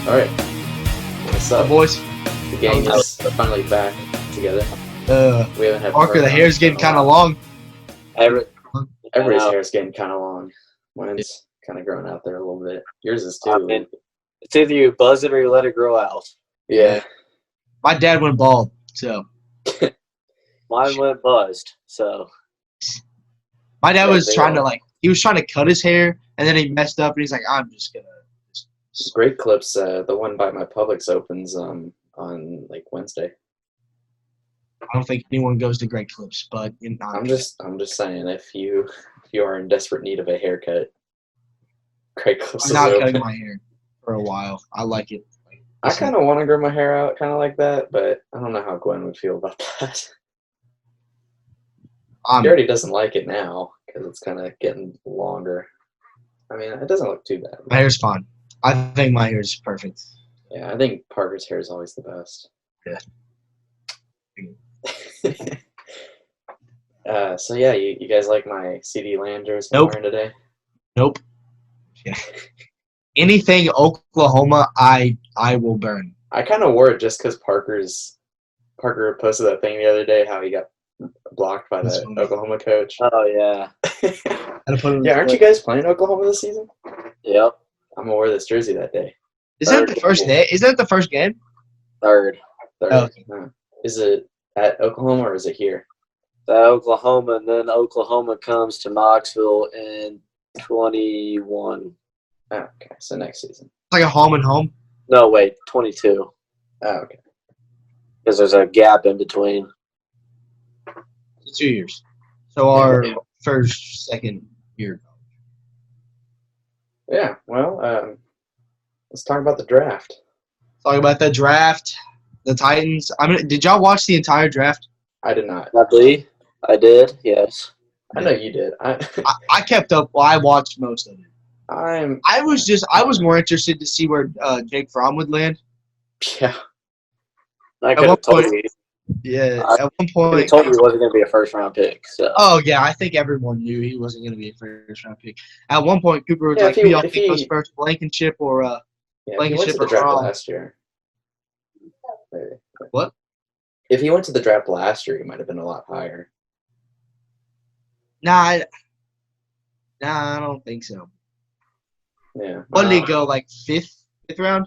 All right. What's up, boys? The gang is finally back together. We haven't had Parker, the hair's getting kind of long. Everybody's hair is getting kind of long. Mine's kind of growing out there a little bit. Yours is too. I mean, it's either you buzz it or you let it grow out. Yeah. My dad went bald, so. Mine went buzzed, so. My dad was trying to cut his hair, and then he messed up, and he's like, I'm just going to. Great Clips, the one by my Publix opens on like Wednesday. I don't think anyone goes to Great Clips, but I'm just saying if you are in desperate need of a haircut, Great Clips I'm is not open. cutting my hair for a while. I like it. I kind of want to grow my hair out kind of like that, but I don't know how Gwen would feel about that. She already doesn't like it now because it's kind of getting longer. I mean, it doesn't look too bad. My hair's fine. I think my hair is perfect. Yeah, I think Parker's hair is always the best. Yeah. So yeah, you guys like my CD Lamb jersey I'm wearing today? Nope. Yeah. Anything Oklahoma, I will burn. I kind of wore it just because Parker posted that thing the other day how he got blocked by the Oklahoma coach. Oh yeah. Yeah, aren't you guys playing Oklahoma this season? Yep. I'm gonna wear this jersey that day. Is that the first day? Is that the first game? Third. Oh, okay. Is it at Oklahoma or is it here? Oklahoma, and then Oklahoma comes to Knoxville in 21. Oh, okay, so next season. Like a home and home? No, wait, 22. Oh, okay. Because there's a gap in between. 2 years. So our second year. Yeah, well, let's talk about the draft. Talk about the draft, the Titans. I mean, did y'all watch the entire draft? I did not. I did, yes. I know you did. I kept up. Well, I watched most of it. I was more interested to see where Jake Fromm would land. Yeah. I could have told you. Yeah, at one point. I told you he wasn't going to be a first-round pick. So. Oh, yeah, I think everyone knew he wasn't going to be a first-round pick. At one point, Cooper was like, if he goes first, Blankenship or Blankenship or Fromm last year. Maybe. What? If he went to the draft last year, he might have been a lot higher. Nah, I don't think so. Yeah. What did he go, like fifth round?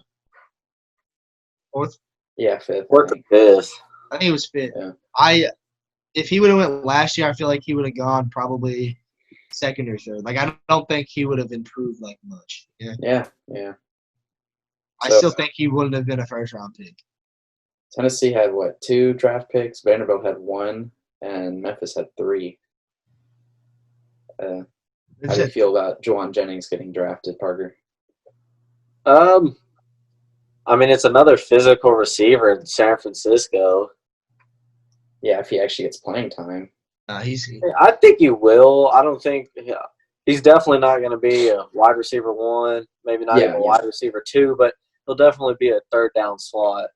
Fourth? Yeah, fifth. Fourth or fifth. I think it was fifth. Yeah. If he would have went last year, I feel like he would have gone probably second or third. Like, I don't think he would have improved like much. Yeah. I still think he wouldn't have been a first-round pick. Tennessee had, 2 draft picks? Vanderbilt had 1, and Memphis had 3. How do you feel about Juwan Jennings getting drafted, Parker? I mean, it's another physical receiver in San Francisco. Yeah, if he actually gets playing time. I think he will. I don't think he's definitely not going to be a wide receiver 1, maybe not even a wide receiver 2, but he'll definitely be a third down slot.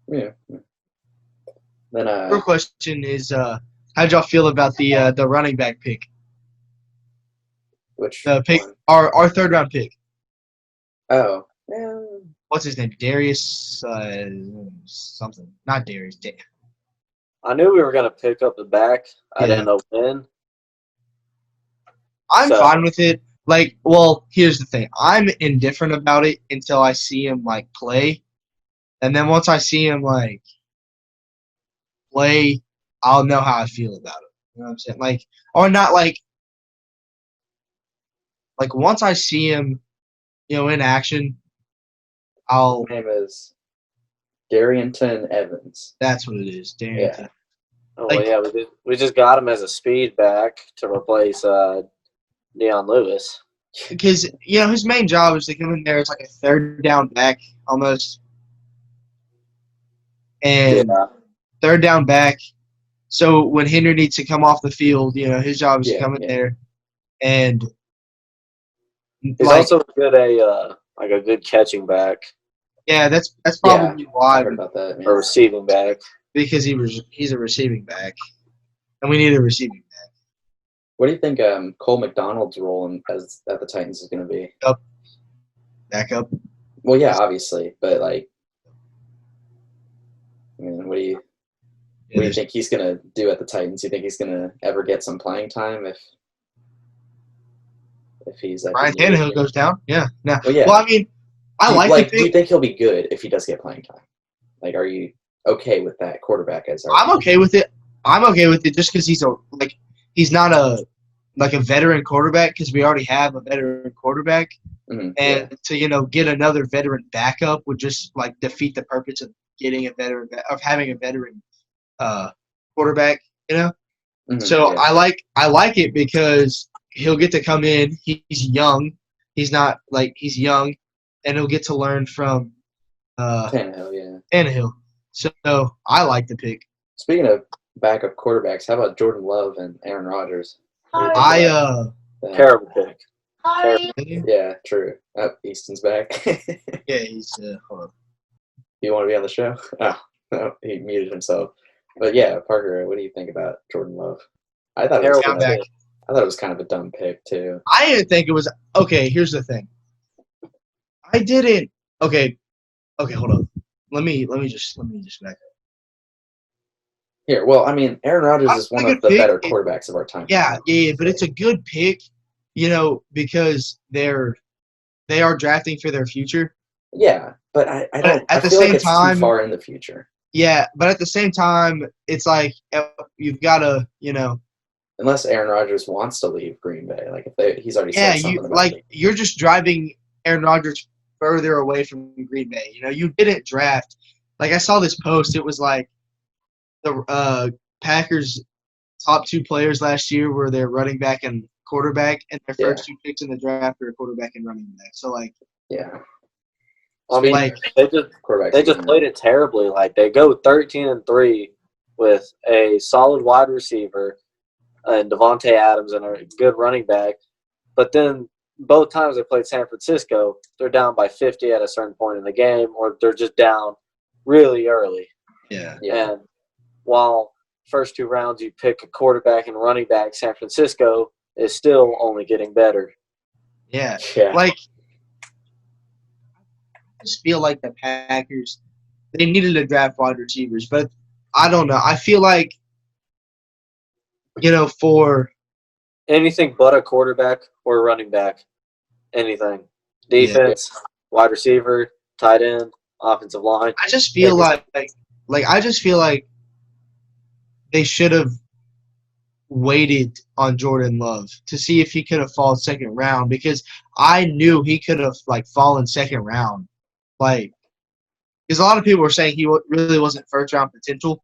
Yeah. Then your question is, how'd y'all feel about the running back pick? Which pick? one? Our third round pick. Oh. Yeah. What's his name? Darius something. Not Darius. I knew we were going to pick up the back. I didn't know when. I'm fine with it. Like, well, here's the thing. I'm indifferent about it until I see him, play. And then once I see him, play, I'll know how I feel about it. You know what I'm saying? Or not once I see him, in action, His name is Darrington Evans. That's what it is, Darrington. Yeah. Oh, we just got him as a speed back to replace Deion Lewis. Because, his main job is to come in there as a third down back almost. And third down back. So when Henry needs to come off the field, his job is to come in there and he's also good a good catching back. Yeah, that's probably why. I heard about that. A receiving back. Because he's a receiving back, and we need a receiving back. What do you think Cole McDonald's role at the Titans is going to be? Backup. Well, yeah, obviously, but like, I mean, what do you think he's gonna do at the Titans? You think he's gonna ever get some playing time if he's at Ryan Tannehill goes down. Yeah. No. Well, yeah. Well, I mean, I like the pick. Do you think he'll be good if he does get playing time? Like, are you okay with that quarterback as our? I'm okay with it. I'm okay with it just because he's not a veteran quarterback because we already have a veteran quarterback, and to get another veteran backup would just like defeat the purpose of having a veteran quarterback. So I like it because he'll get to come in. He's young. He's young, and he'll get to learn from Tannehill. So I like the pick. Speaking of backup quarterbacks, how about Jordan Love and Aaron Rodgers? Terrible pick. Yeah, true. Easton's back. Yeah, he's hold on. You want to be on the show? Oh, no, he muted himself. But yeah, Parker, what do you think about Jordan Love? I thought it was kind of a dumb pick too. I didn't think it was okay. Here's the thing. I didn't. Okay, hold on. Let me just back up. Here, well, I mean, Aaron Rodgers is one of the better quarterbacks of our time. Yeah, but it's a good pick, because they are drafting for their future. Yeah, but I don't. At the feel same like it's time, too far in the future. Yeah, but at the same time, it's like you've got to, Unless Aaron Rodgers wants to leave Green Bay, like if he's already said something about it. You're just driving Aaron Rodgers further away from Green Bay. You didn't draft. Like I saw this post, it was like the Packers' top two players last year were their running back and quarterback, and their first two picks in the draft were quarterback and running back. So yeah. I mean, they just played it terribly. Like they go 13-3 with a solid wide receiver and Devontae Adams and a good running back, but then both times they played San Francisco, they're down by 50 at a certain point in the game, or they're just down really early. Yeah. And while first two rounds you pick a quarterback and running back, San Francisco is still only getting better. Yeah. I just feel like the Packers, they needed to draft wide receivers, but I don't know. I feel like, for anything but a quarterback or a running back, anything, defense, wide receiver, tight end, offensive line. I just feel like they should have waited on Jordan Love to see if he could have fallen second round, because I knew he could have fallen second round. Because a lot of people were saying he really wasn't first round potential.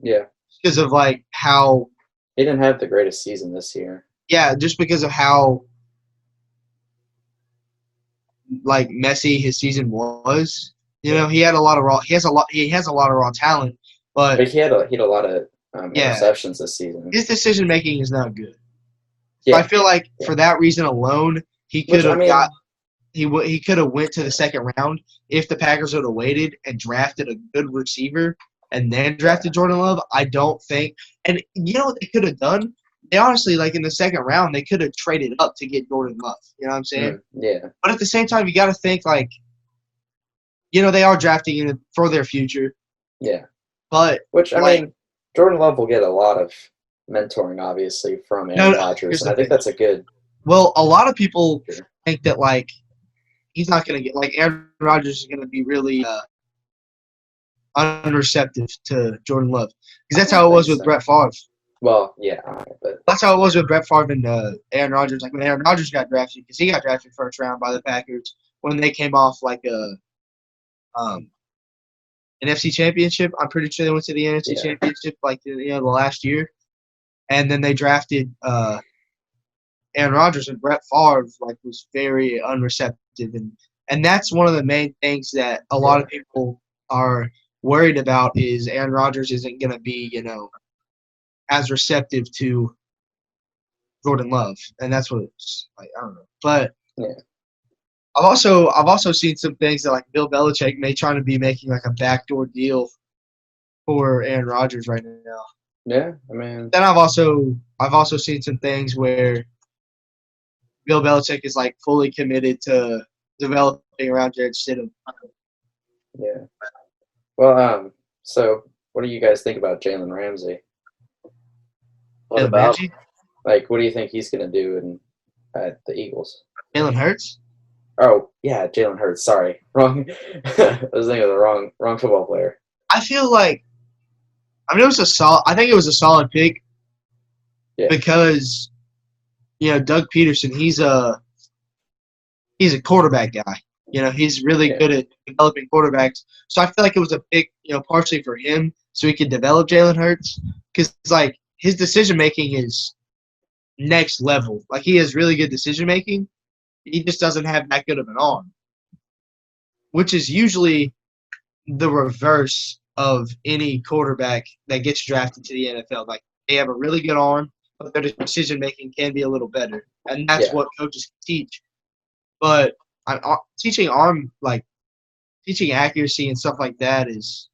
Yeah. Because of how he didn't have the greatest season this year. Yeah, just because of how messy his season was. He had a lot of raw. He has a lot of raw talent, but he had a lot of interceptions this season. His decision making is not good. Yeah. So I feel like for that reason alone, he could have he could have went to the second round if the Packers would have waited and drafted a good receiver and then drafted Jordan Love. I don't think – and you know what they could have done? They honestly, in the second round, they could have traded up to get Jordan Love. You know what I'm saying? Yeah. But at the same time, you got to think, they are drafting for their future. Yeah. But – which, I mean, Jordan Love will get a lot of mentoring, obviously, from Aaron Rodgers. And I think that's a good – well, a lot of people think that, he's not going to get – Aaron Rodgers is going to be really unreceptive to Jordan Love. Because that's how it was with Brett Favre. Well, yeah. But that's how it was with Brett Favre and Aaron Rodgers. When Aaron Rodgers got drafted, because he got drafted first round by the Packers when they came off an NFC championship. I'm pretty sure they went to the NFC championship the last year. And then they drafted Aaron Rodgers, and Brett Favre was very unreceptive, and that's one of the main things that a lot of people are worried about is Aaron Rodgers isn't going to be as receptive to Jordan Love, and that's what it's I don't know, but I've also seen some things that Bill Belichick may try to be making a backdoor deal for Aaron Rodgers right now. Yeah, I mean. Then I've also seen some things where Bill Belichick is fully committed to developing around Jared Stidham. Yeah. Well, so what do you guys think about Jalen Ramsey? What about? Ramsey? Like, what do you think he's going to do at the Eagles? Jalen Hurts? Oh, yeah, Jalen Hurts. Sorry. Wrong. I was thinking of the wrong football player. I feel like – I think it was a solid pick because, Doug Peterson, he's a quarterback guy. He's really good at developing quarterbacks. So I feel like it was a pick, partially for him so he could develop Jalen Hurts because, his decision-making is next level. He has really good decision-making. He just doesn't have that good of an arm, which is usually the reverse of any quarterback that gets drafted to the NFL. They have a really good arm, but their decision-making can be a little better, and that's what coaches teach. But teaching accuracy and stuff like that is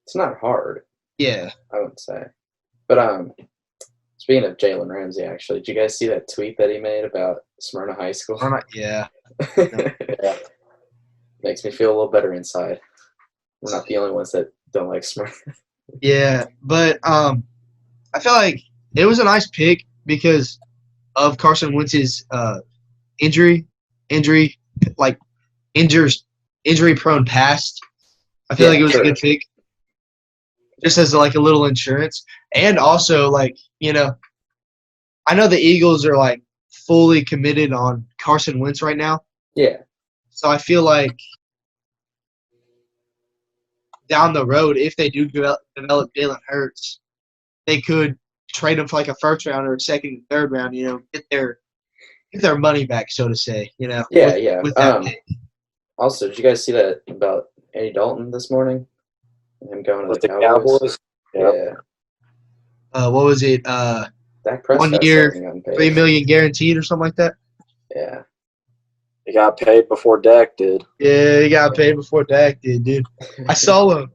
it's not hard. Yeah, I would say. But speaking of Jalen Ramsey, actually, did you guys see that tweet that he made about Smyrna High School? Yeah. Yeah. Makes me feel a little better inside. We're not the only ones that don't like Smyrna. Yeah, but I feel like it was a nice pick because of Carson Wentz's injury-prone past. I feel like it was a good pick. Just as a little insurance. And also, I know the Eagles are fully committed on Carson Wentz right now. Yeah. So I feel like down the road, if they do develop Jalen Hurts, they could trade him for a first round or a second and third round, get their money back, so to say, Yeah. With that pick. Also, did you guys see that about Andy Dalton this morning? Him going to the Cowboys. Yeah. What was it? Dak Prescott 1 year, $3 million guaranteed or something like that. Yeah. He got paid before Dak did. Yeah, he got paid before Dak did, dude. I saw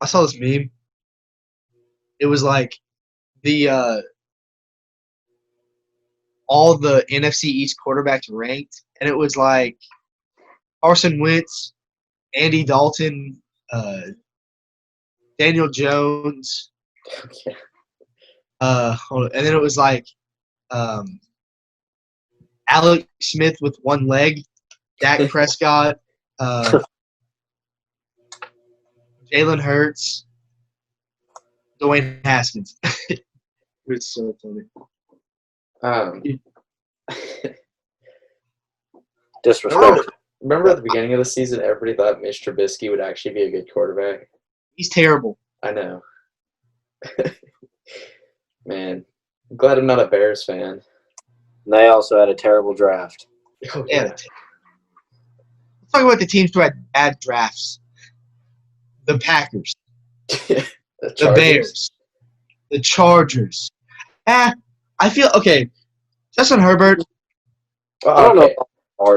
this meme. It was all the NFC East quarterbacks ranked, and it was Carson Wentz, Andy Dalton, Daniel Jones. Yeah. And then it was Alex Smith with one leg, Dak Prescott, Jalen Hurts, Dwayne Haskins. It's so funny. Disrespectful. Remember at the beginning of the season, everybody thought Mitch Trubisky would actually be a good quarterback? He's terrible. I know. Man, I'm glad I'm not a Bears fan. They also had a terrible draft. Oh, yeah. Let's talk about the teams who had bad drafts. The Packers. The Bears. The Chargers. I feel, okay, Justin Herbert. Well, I don't know.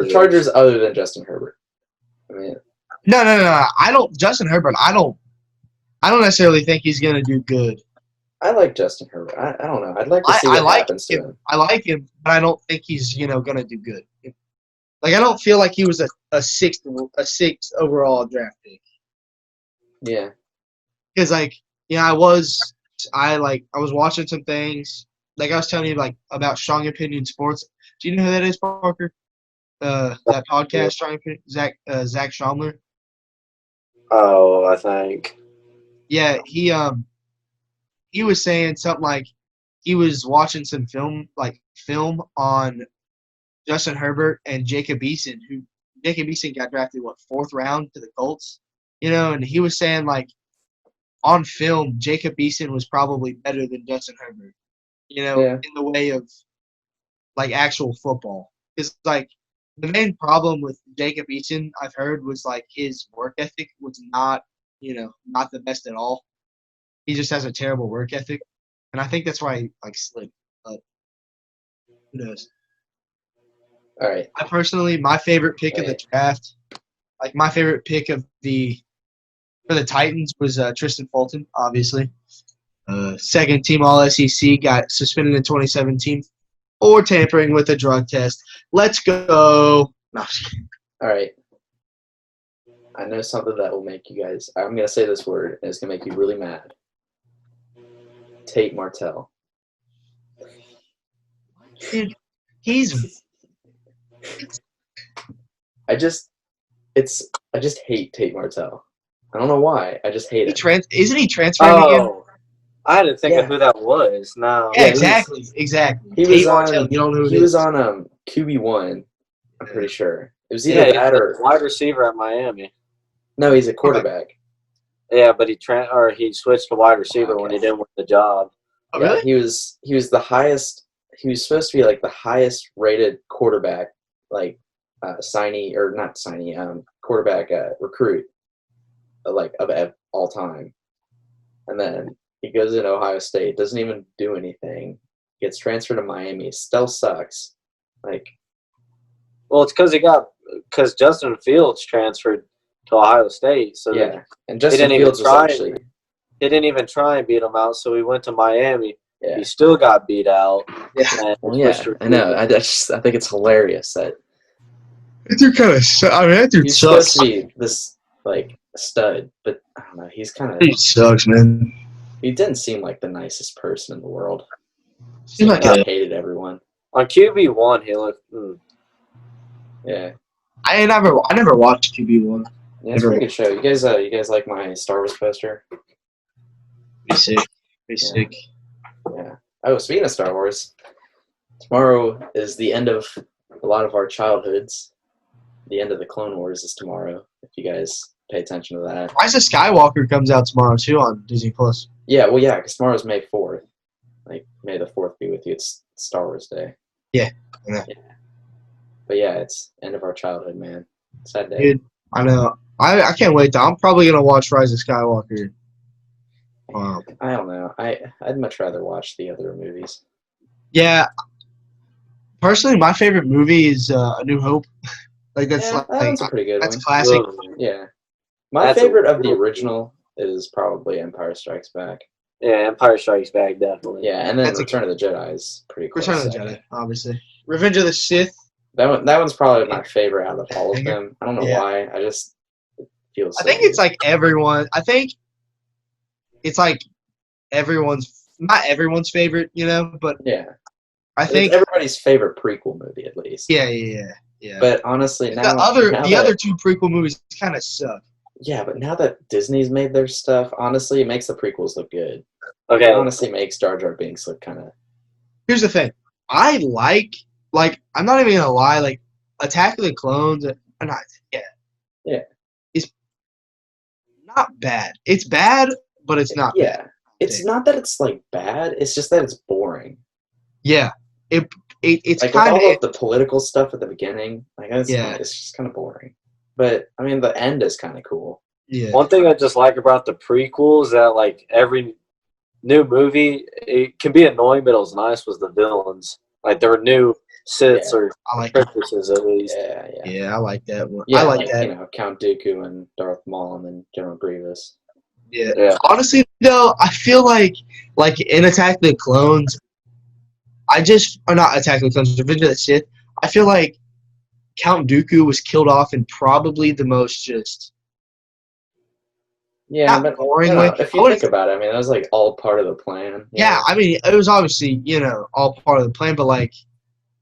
The Chargers other than Justin Herbert. I mean, No. Justin Herbert, I don't necessarily think he's going to do good. I like Justin Herbert. I don't know. I'd like to see what happens to him. I like him, but I don't think he's, going to do good. I don't feel like he was a sixth overall draft pick. Yeah. Because, I was watching some things. I was telling you, about Strong Opinion Sports. Do you know who that is, Parker? That podcast, Strong Opinion, Zach Schaumler. Oh, I think. Yeah, he was saying something he was watching some film on Justin Herbert and Jacob Eason, who Jacob Eason got drafted, fourth round to the Colts? And he was saying, on film, Jacob Eason was probably better than Justin Herbert, in the way of, actual football. Because, the main problem with Jacob Eason, I've heard, was, his work ethic was not, not the best at all. He just has a terrible work ethic. And I think that's why he, slipped. But who knows? All right. I personally, my favorite pick of the draft, my favorite pick for the Titans was Tristan Fulton, obviously. Second team All-SEC, got suspended in 2017 for tampering with a drug test. Let's go. No. All right. I know something that will make you guys. I'm gonna say this word, and it's gonna make you really mad. Tate Martell. Dude, he's. I just hate Tate Martell. I don't know why. I just hate it. Isn't he transferring again? I had to think of who that was. No. Yeah, exactly. He Tate was Martell. on. You don't know who He was on QB1. I'm pretty sure it was either that or wide receiver at Miami. No, he's a quarterback. Yeah, but he switched to wide receiver when he didn't win the job. Oh, really? Yeah, he was the highest. He was supposed to be like the highest rated quarterback, like quarterback recruit, like of all time. And then he goes in Ohio State, doesn't even do anything, gets transferred to Miami, still sucks. Like, well, it's because Justin Fields transferred to Ohio State, so yeah, and Justin Fields was actually. He didn't even try and beat him out, so he went to Miami. Yeah. He still got beat out. Yeah, I know. I think it's hilarious that. That dude kind of. I mean, that dude he's sucks. Supposed to be this like stud, but I don't know. He's kind of. He sucks, man. He didn't seem like the nicest person in the world. Seemed like he hated everyone. On QB1, he looked. Yeah. I never watched QB1. Yeah, it's a pretty good show. You guys like my Star Wars poster? Be sick. Sick. Yeah. Oh, speaking of Star Wars, tomorrow is the end of a lot of our childhoods. The end of the Clone Wars is tomorrow. If you guys pay attention to that. Rise of Skywalker comes out tomorrow too on Disney Plus. Yeah, well, yeah, because tomorrow's May 4th. Like, May the 4th be with you. It's Star Wars Day. Yeah. But yeah, it's end of our childhood, man. Sad day. Dude, I know. I can't wait. I'm probably gonna watch Rise of Skywalker. Wow. I don't know. I'd much rather watch the other movies. Yeah. Personally, my favorite movie is A New Hope. That's a pretty good that's one. classic. Yeah. My favorite of the original is probably Empire Strikes Back. Yeah, Empire Strikes Back, definitely. Yeah, and then Return of the Jedi is pretty cool. Return of the Jedi, obviously. Revenge of the Sith. That one's probably my favorite out of all of them. I don't know why. I just feel. I think it's like everyone. I think it's like not everyone's favorite, but yeah. I think it's everybody's favorite prequel movie, at least. Yeah. But honestly, now the other two prequel movies kind of suck. Yeah, but now that Disney's made their stuff, honestly, it makes the prequels look good. Okay. It honestly makes Jar Jar Binks look kind of. Here's the thing. I like I'm not even gonna lie. Like Attack of the Clones, Yeah. It's not bad. It's bad, but it's not. Yeah. Bad. It's not that it's like bad. It's just that it's boring. Yeah. It's like kind with all of of the political stuff at the beginning. Like it's just kind of boring. But I mean, the end is kind of cool. Yeah. One thing I just like about the prequels that like every new movie, it can be annoying, but it was nice. Was the villains like there were new Siths or princesses at least. Yeah, I like that one. Yeah, I like that. Count Dooku and Darth Maul and then General Grievous. Yeah. Honestly, though, I feel like in Attack of the Clones, not Attack of the Clones, Revenge of the Sith, I feel like Count Dooku was killed off in probably the most just but boring way. If you think about it, I mean, that was like all part of the plan. Yeah, I mean, it was obviously all part of the plan, but like.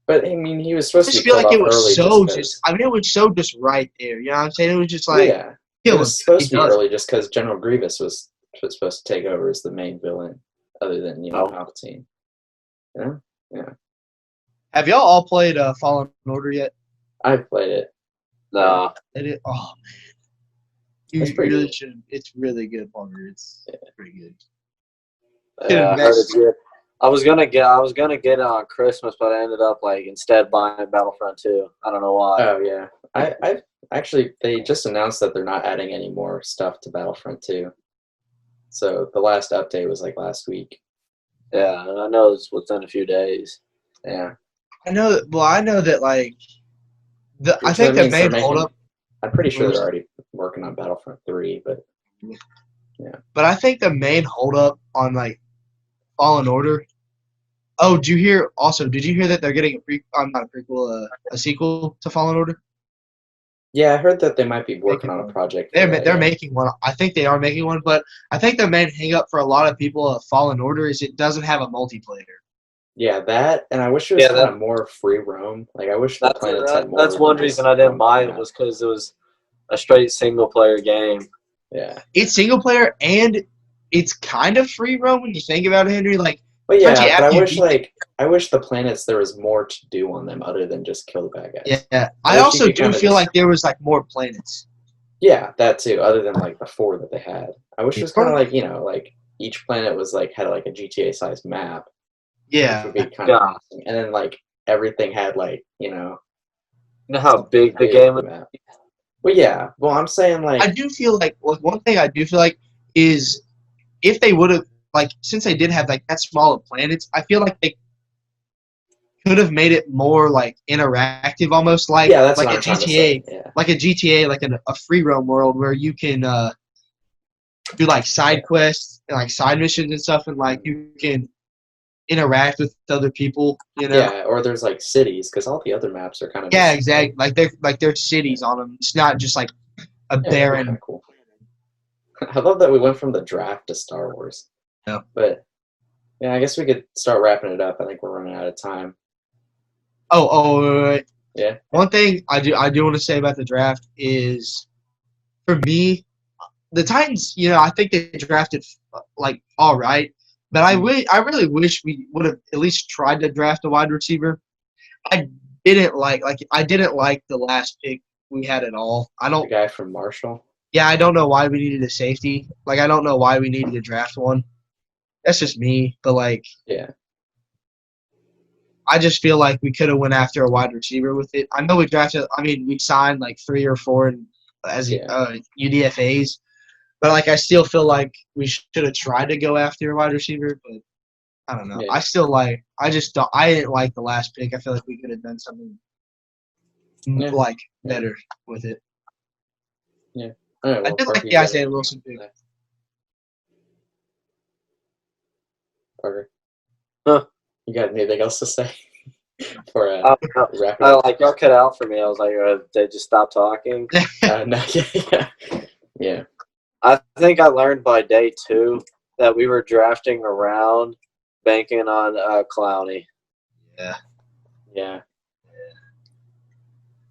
But I mean, he was supposed to. I just feel like it was so it was so just right there. You know what I'm saying? It was just like it was supposed to be early, just because General Grievous was supposed to take over as the main villain, other than Palpatine. You know? Yeah. Have y'all all played Fallen Order yet? I've played it. No. Oh man, you it's pretty really good. should. It's really good, Palmer. It's pretty good. Yeah, I heard it's good. I was gonna get it on Christmas, but I ended up instead buying Battlefront 2. I don't know why. Oh yeah, I actually they just announced that they're not adding any more stuff to Battlefront 2. So the last update was last week. Yeah, and I know it's within a few days. Yeah, I know. Well, I know that I think the main holdup. I'm pretty sure they're already working on Battlefront 3, but yeah. But I think the main holdup on Fallen Order, Oh, did you hear? Also, did you hear that they're getting not a prequel, a sequel to Fallen Order? Yeah, I heard that they might be working on a project. They're making one. I think they are making one, but I think the main hang up for a lot of people of Fallen Order is it doesn't have a multiplayer. Yeah, that, and I wish it was kind of more free roam. Like, I wish the planets had more. That's one reason I didn't buy it was because it was a straight single player game. Yeah, it's single player and it's kind of free roam when you think about it, Henry. Like, but I wish the planets there was more to do on them other than just kill the bad guys. Yeah, I also do feel like there was like more planets. Yeah, that too. Other than like the 4 that they had, I wish it was kind of like like each planet was like had like a GTA sized map. Yeah, which would be kind of awesome. And then like everything had like you know how big the game would be. Well, yeah. Well, I'm saying like I do feel like one thing I do feel like is if they would have like since they did have like that small of planets, I feel like they could have made it more like interactive, almost like that's like a GTA, like a GTA, like a free roam world where you can do like side quests and like side missions and stuff, and like you can interact with other people, Yeah, or there's like cities because all the other maps are kind of exactly like there's cities on them. It's not just like a barren. Cool. I love that we went from the draft to Star Wars. Yeah, but yeah, I guess we could start wrapping it up. I think we're running out of time. Wait. Yeah. One thing I do want to say about the draft is, for me, the Titans. I think they drafted like all right. But I really wish we would have at least tried to draft a wide receiver. I didn't like the last pick we had at all. The guy from Marshall. Yeah, I don't know why we needed a safety. Like, I don't know why we needed to draft one. That's just me. But like, yeah, I just feel like we could have went after a wide receiver with it. I know we drafted. I mean, we signed like 3 or 4 as UDFAs. But, like, I still feel like we should have tried to go after a wide receiver, but I don't know. Yeah. I didn't like the last pick. I feel like we could have done something, better with it. Yeah. All right, well, I did like the Isaiah Wilson pick. Parker. Huh. You got anything else to say? For y'all cut out for me. I was like, they just stopped talking. No, yeah. I think I learned by day 2 that we were drafting around banking on Clowney. Yeah.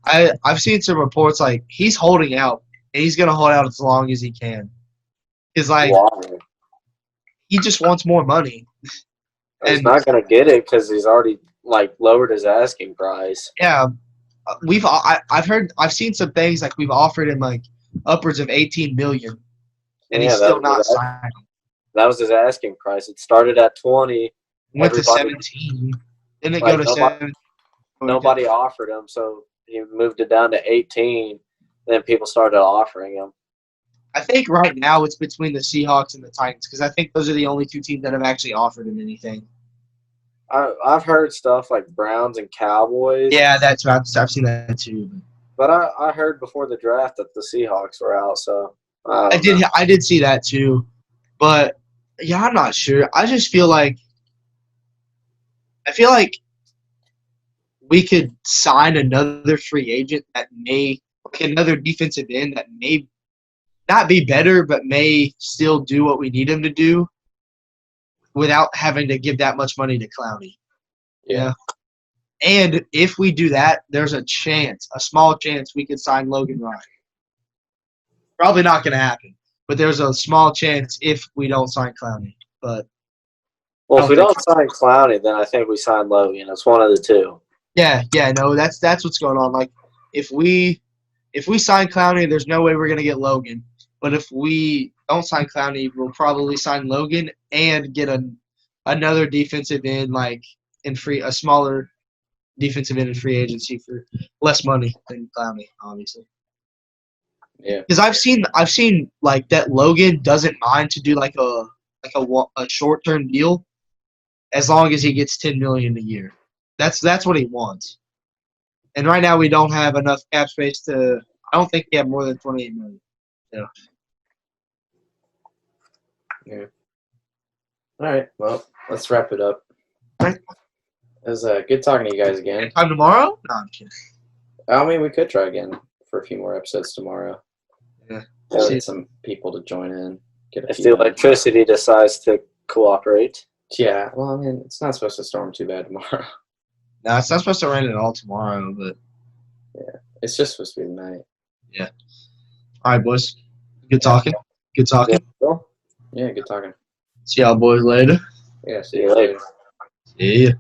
I've seen some reports like he's holding out. And he's gonna hold out as long as he can. Because he just wants more money. He's not gonna get it because he's already lowered his asking price. Yeah, I've seen some things like we've offered him like upwards of $18 million. And he's still not signed. That was his asking price. It started at 20. Went to 17. Didn't it go to 7? Nobody offered him, so he moved it down to 18. Then people started offering him. I think right now it's between the Seahawks and the Titans because I think those are the only 2 teams that have actually offered him anything. I've heard stuff like Browns and Cowboys. Yeah, that's right. I've seen that too. But I heard before the draft that the Seahawks were out, so. I did see that too, but yeah, I'm not sure. I just feel like we could sign another free agent another defensive end that may not be better, but may still do what we need him to do without having to give that much money to Clowney. Yeah. And if we do that, there's a small chance we could sign Logan Ryan. Probably not going to happen, but there's a small chance if we don't sign Clowney. But if we don't sign Clowney, then I think we sign Logan. It's one of the 2. Yeah, no, that's what's going on. Like if we sign Clowney, there's no way we're going to get Logan. But if we don't sign Clowney, we'll probably sign Logan and get another defensive end, a smaller defensive end in free agency for less money than Clowney, obviously. Yeah, because I've seen like that Logan doesn't mind to do like a short-term deal as long as he gets $10 million a year. That's what he wants. And right now we don't have enough cap space to. I don't think we have more than $28 million. Yeah. All right. Well, let's wrap it up. It was good talking to you guys again. Time tomorrow? No, I'm kidding. I mean, we could try again for a few more episodes tomorrow. Yeah. Get some people to join in. If the electricity decides to cooperate. Yeah, well, I mean, it's not supposed to storm too bad tomorrow. No, it's not supposed to rain at all tomorrow, but yeah, it's just supposed to be tonight. Yeah. All right, boys. Good talking. Good talking. Yeah, good talking. See y'all boys later. Yeah, see you later. See ya.